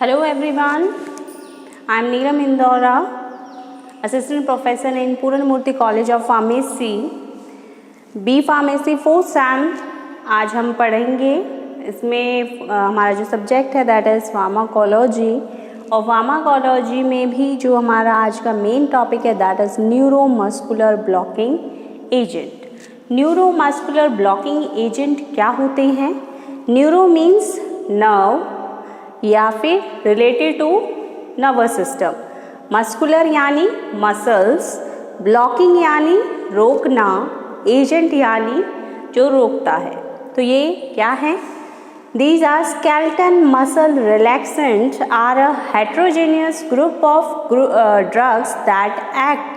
Hello everyone, I am Neelam Indora, Assistant Professor in Puranamurthy College of Pharmacy, B Pharmacy 4th Sem। आज हम पढ़ेंगे इसमें हमारा जो सब्जेक्ट है दैट इज़ फार्माकोलॉजी, और फार्माकोलॉजी में भी जो हमारा आज का मेन टॉपिक है that is neuromuscular blocking agent. Neuromuscular blocking agent क्या होते हैं? न्यूरो मीन्स नर्व या फिर related to nervous system, muscular यानी मसल्स, ब्लॉकिंग यानी रोकना, एजेंट यानी जो रोकता है। तो ये क्या है? These are skeletal muscle relaxants are a heterogeneous group of drugs that act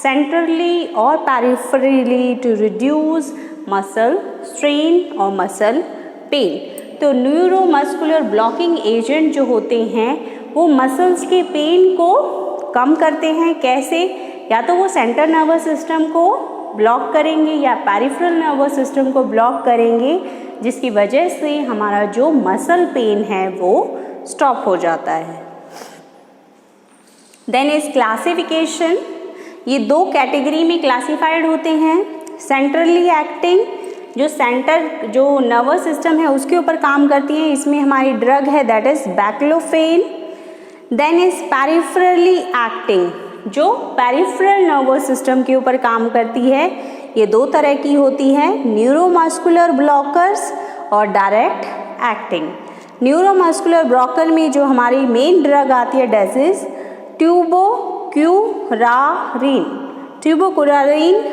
centrally or peripherally to reduce muscle strain or muscle pain। तो न्यूरोमस्कुलर ब्लॉकिंग एजेंट जो होते हैं वो मसल्स के पेन को कम करते हैं। कैसे? या तो वो सेंट्रल नर्वस सिस्टम को ब्लॉक करेंगे या पेरिफेरल नर्वस सिस्टम को ब्लॉक करेंगे, जिसकी वजह से हमारा जो मसल पेन है वो स्टॉप हो जाता है। देन इज क्लासिफिकेशन, ये दो कैटेगरी में क्लासिफाइड होते हैं। सेंट्रली एक्टिंग, जो नर्वस सिस्टम है उसके ऊपर काम करती है, इसमें हमारी ड्रग है that is baclofen. Then is peripherally acting, जो पेरिफेरल नर्वस सिस्टम के ऊपर काम करती है। ये दो तरह की होती है, न्यूरोमस्कुलर ब्लॉकर्स और डायरेक्ट एक्टिंग। न्यूरोमस्कुलर ब्लॉकर में जो हमारी मेन ड्रग आती है दैट इज ट्यूबोक्यूरारिन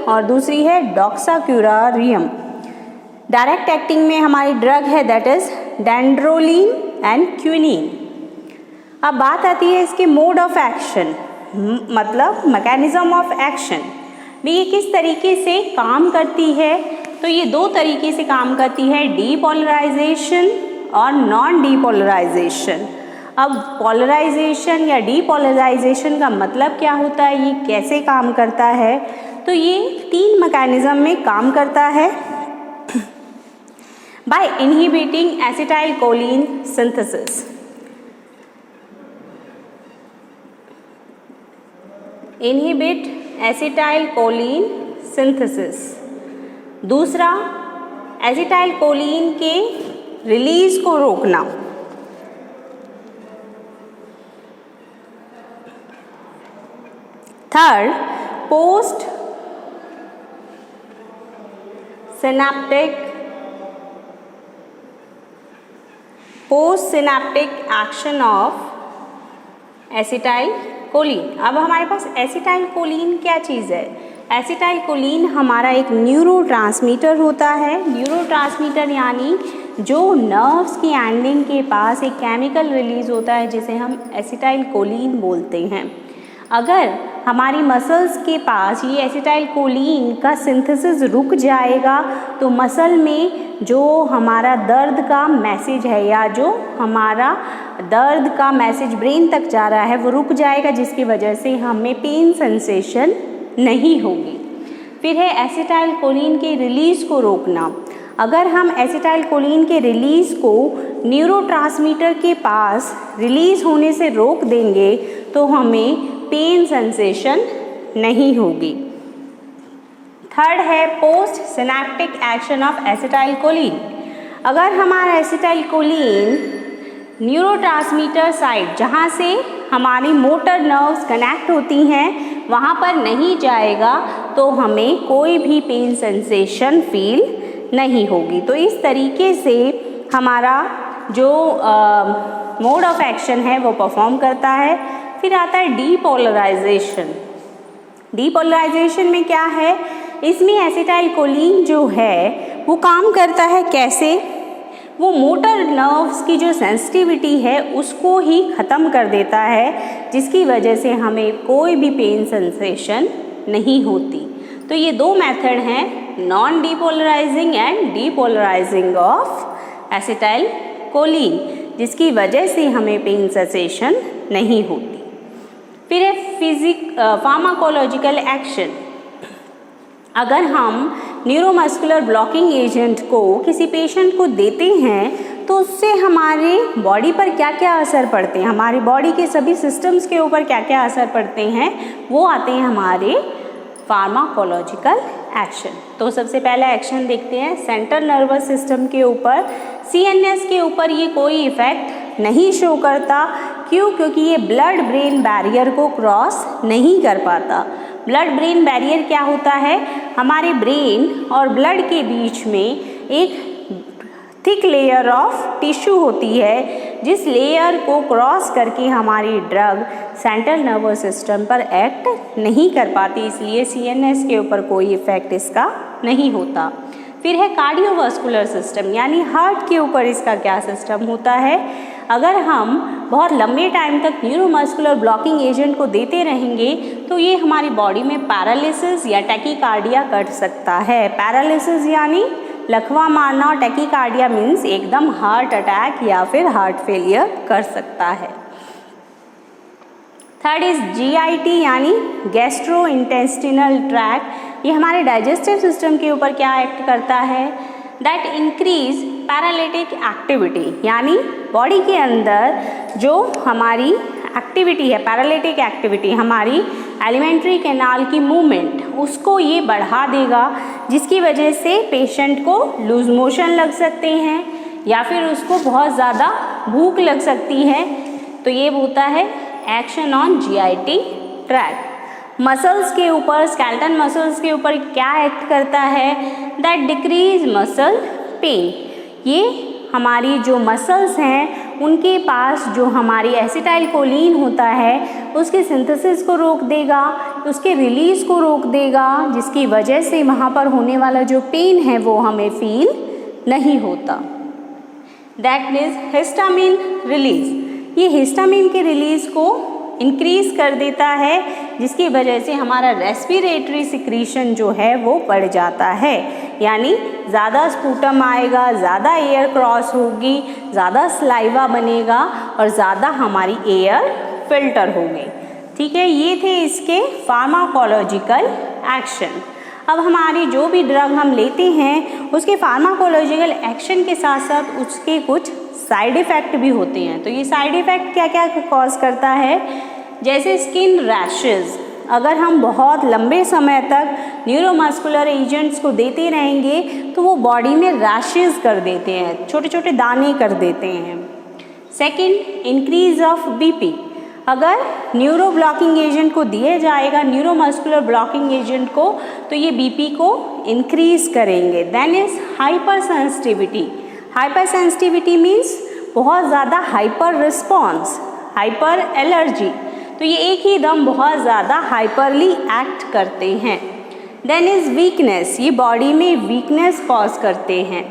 और दूसरी है डॉक्साक्यूरारियम। डायरेक्ट एक्टिंग में हमारी ड्रग है दैट इज डेंड्रोलिन एंड क्विनिन। अब बात आती है इसके मोड ऑफ एक्शन, मतलब मैकेनिज्म ऑफ एक्शन भी, ये किस तरीके से काम करती है। तो ये दो तरीके से काम करती है, डीपोलराइजेशन और नॉन डीपोलराइजेशन। अब पोलराइजेशन या डीपोलराइजेशन का मतलब क्या होता है, ये कैसे काम करता है? तो ये तीन मैकेनिज्म में काम करता है। by inhibiting acetylcholine synthesis। inhibit acetylcholine synthesis। दूसरा, एसिटाइलकोलिन के रिलीज को रोकना। Third, post synaptic action of acetylcholine. अब हमारे पास एसिटाइलकोलिन क्या चीज़ है? एसिटाइलकोलिन हमारा एक न्यूरोट्रांसमीटर होता है। न्यूरोट्रांसमीटर यानी जो नर्व्स की एंडिंग के पास एक केमिकल रिलीज होता है जिसे हम एसिटाइलकोलिन बोलते हैं। अगर हमारी मसल्स के पास ये एसिटाइलकोलिन का सिंथेसिस रुक जाएगा तो मसल में जो हमारा दर्द का मैसेज है या जो हमारा दर्द का मैसेज ब्रेन तक जा रहा है वो रुक जाएगा, जिसकी वजह से हमें पेन सेंसेशन नहीं होगी। फिर है एसिटाइलकोलिन के रिलीज़ को रोकना। अगर हम एसिटाइलकोलिन के रिलीज़ को न्यूरोट्रांसमीटर के पास रिलीज़ होने से रोक देंगे तो हमें पेन सेंसेशन नहीं होगी। थर्ड है post synaptic action of acetylcholine. अगर हमारा एसिटाइलकोलिन न्यूरोट्रांसमीटर साइट जहाँ से हमारी मोटर नर्व्स कनेक्ट होती हैं वहाँ पर नहीं जाएगा तो हमें कोई भी पेन सेंसेशन फील नहीं होगी। तो इस तरीके से हमारा जो मोड ऑफ एक्शन है वो परफॉर्म करता है। फिर आता है डीपोलराइजेशन। डीपोलराइजेशन में क्या है? इसमें एसिटाइलकोलिन जो है वो काम करता है कैसे? वो मोटर नर्व्स की जो सेंसिटिविटी है उसको ही ख़त्म कर देता है, जिसकी वजह से हमें कोई भी पेन सेंसेशन नहीं होती। तो ये दो मेथड हैं, non depolarizing and depolarising of acetylcholine, जिसकी वजह से हमें पेन सेंसेशन नहीं होती। फिर है फार्माकोलॉजिकल एक्शन। अगर हम न्यूरोमस्कुलर ब्लॉकिंग एजेंट को किसी पेशेंट को देते हैं तो उससे हमारे बॉडी पर क्या क्या असर पड़ते हैं, हमारी बॉडी के सभी सिस्टम्स के ऊपर क्या क्या असर पड़ते हैं, वो आते हैं हमारे फार्माकोलॉजिकल एक्शन। तो सबसे पहला एक्शन देखते हैं सेंट्रल नर्वस सिस्टम के ऊपर। CNS के ऊपर ये कोई इफ़ेक्ट नहीं शो करता। क्यों? क्योंकि ये ब्लड ब्रेन बैरियर को क्रॉस नहीं कर पाता। ब्लड ब्रेन बैरियर क्या होता है? हमारे ब्रेन और ब्लड के बीच में एक थिक लेयर ऑफ टिश्यू होती है, जिस लेयर को क्रॉस करके हमारी ड्रग सेंट्रल नर्वस सिस्टम पर एक्ट नहीं कर पाती, इसलिए CNS के ऊपर कोई इफ़ेक्ट इसका नहीं होता। फिर है कार्डियोवास्कुलर सिस्टम, यानी हार्ट के ऊपर इसका क्या सिस्टम होता है। अगर हम बहुत लंबे टाइम तक न्यूरोमस्कुलर ब्लॉकिंग एजेंट को देते रहेंगे तो ये हमारी बॉडी में पैरालिसिस या टैकीकार्डिया कर सकता है। पैरालिसिस यानी लकवा मारना, और टैकीकार्डिया मीन्स एकदम हार्ट अटैक या फिर हार्ट फेलियर कर सकता है। थर्ड इज GIT यानी गैस्ट्रो इंटेस्टिनल ट्रैक्ट। ये हमारे डाइजेस्टिव सिस्टम के ऊपर क्या एक्ट करता है? दैट इंक्रीज पैरालिटिक एक्टिविटी, यानी बॉडी के अंदर जो हमारी एक्टिविटी है, पैरालिटिक एक्टिविटी, हमारी एलिमेंट्री कैनाल की मूवमेंट, उसको ये बढ़ा देगा, जिसकी वजह से पेशेंट को लूज मोशन लग सकते हैं या फिर उसको बहुत ज़्यादा भूख लग सकती है। तो ये होता है action on GIT tract. Muscles के ऊपर, स्केलेटन मसल्स के ऊपर क्या एक्ट करता है? That decrease muscle pain. ये हमारी जो मसल्स हैं उनके पास जो हमारी एसिटाइलकोलिन होता है उसके सिंथेसिस को रोक देगा, उसके रिलीज़ को रोक देगा, जिसकी वजह से वहाँ पर होने वाला जो पेन है वो हमें फील नहीं होता। That is histamine release. ये हिस्टामिन के रिलीज़ को इंक्रीज़ कर देता है, जिसकी वजह से हमारा रेस्पिरेटरी सिक्रीशन जो है वो बढ़ जाता है, यानी ज़्यादा स्पूटम आएगा, ज़्यादा एयर क्रॉस होगी, ज़्यादा स्लाइवा बनेगा और ज़्यादा हमारी एयर फिल्टर होगी। ठीक है, ये थे इसके फार्माकोलॉजिकल एक्शन। अब हमारी जो भी ड्रग हम लेते हैं उसके फार्माकोलॉजिकल एक्शन के साथ साथ उसके कुछ साइड इफ़ेक्ट भी होते हैं। तो ये साइड इफ़ेक्ट क्या क्या कॉज करता है? जैसे स्किन रैशेज़। अगर हम बहुत लंबे समय तक न्यूरोमस्कुलर एजेंट्स को देते रहेंगे तो वो बॉडी में रैशेज़ कर देते हैं, छोटे छोटे दाने कर देते हैं। Second, increase of BP। अगर न्यूरो ब्लॉकिंग एजेंट को दिया जाएगा, न्यूरोमस्कुलर ब्लॉकिंग एजेंट को, तो ये BP को इंक्रीज़ करेंगे। Then is hypersensitivity. Hypersensitivity means बहुत ज़्यादा हाइपर रिस्पॉन्स, हाइपर एलर्जी। तो ये एक ही दम बहुत ज़्यादा हाइपरली एक्ट करते हैं। Then is weakness. ये बॉडी में वीकनेस कॉज करते हैं।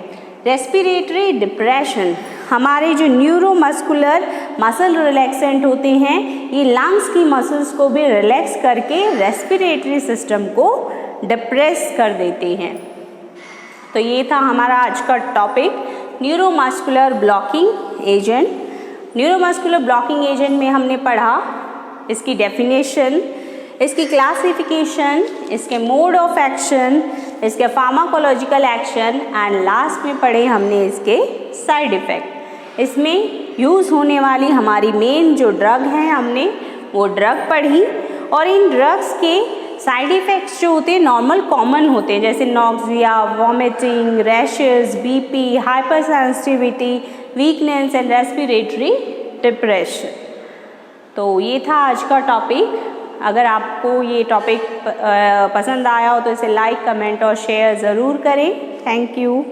Respiratory depression. हमारे जो न्यूरोमस्कुलर मसल रिलैक्सेंट होते हैं ये लंग्स की मसल्स को भी रिलैक्स करके रेस्पिरेटरी सिस्टम को डिप्रेस कर देते हैं। तो ये था हमारा आज का topic, neuromuscular blocking agent. Neuromuscular blocking agent में हमने पढ़ा इसकी डेफिनेशन, इसकी क्लासिफिकेशन, इसके मोड ऑफ एक्शन, इसके फार्माकोलॉजिकल एक्शन एंड लास्ट में पढ़े हमने इसके साइड इफ़ेक्ट। इसमें यूज़ होने वाली हमारी मेन जो ड्रग हैं हमने वो ड्रग पढ़ी, और इन ड्रग्स के साइड इफ़ेक्ट्स जो होते हैं नॉर्मल कॉमन होते हैं, जैसे nausea, vomiting, rashes, BP, hyper sensitivity, weakness and respiratory depression. तो ये था आज का टॉपिक। अगर आपको ये टॉपिक पसंद आया हो तो इसे लाइक, कमेंट और शेयर ज़रूर करें। Thank you.